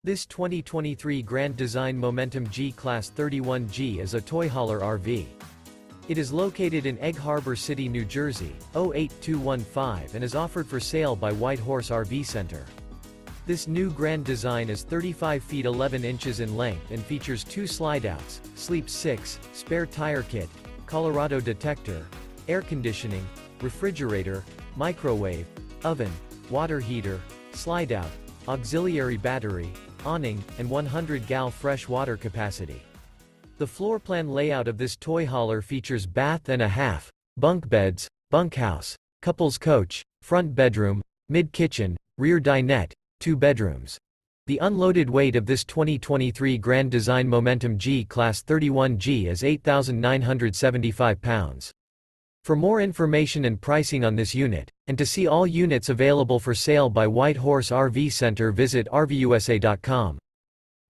This 2023 Grand Design Momentum G-Class 31G is a toy hauler RV. It is located in Egg Harbor City, New Jersey, 08215 and is offered for sale by White Horse RV Center. This new Grand Design is 35 feet 11 inches in length and features 2 slideouts, sleeps 6, spare tire kit, Colorado Detector, air conditioning, refrigerator, microwave, oven, water heater, slideout, auxiliary battery, awning, and 100-gal fresh water capacity. The floor plan layout of this toy hauler features bath and a half, bunk beds, bunkhouse, couples coach, front bedroom, mid-kitchen, rear dinette, 2 bedrooms. The unloaded weight of this 2023 Grand Design Momentum G-Class 31G is 8,975 pounds. For more information and pricing on this unit, and to see all units available for sale by White Horse RV Center, visit RVUSA.com.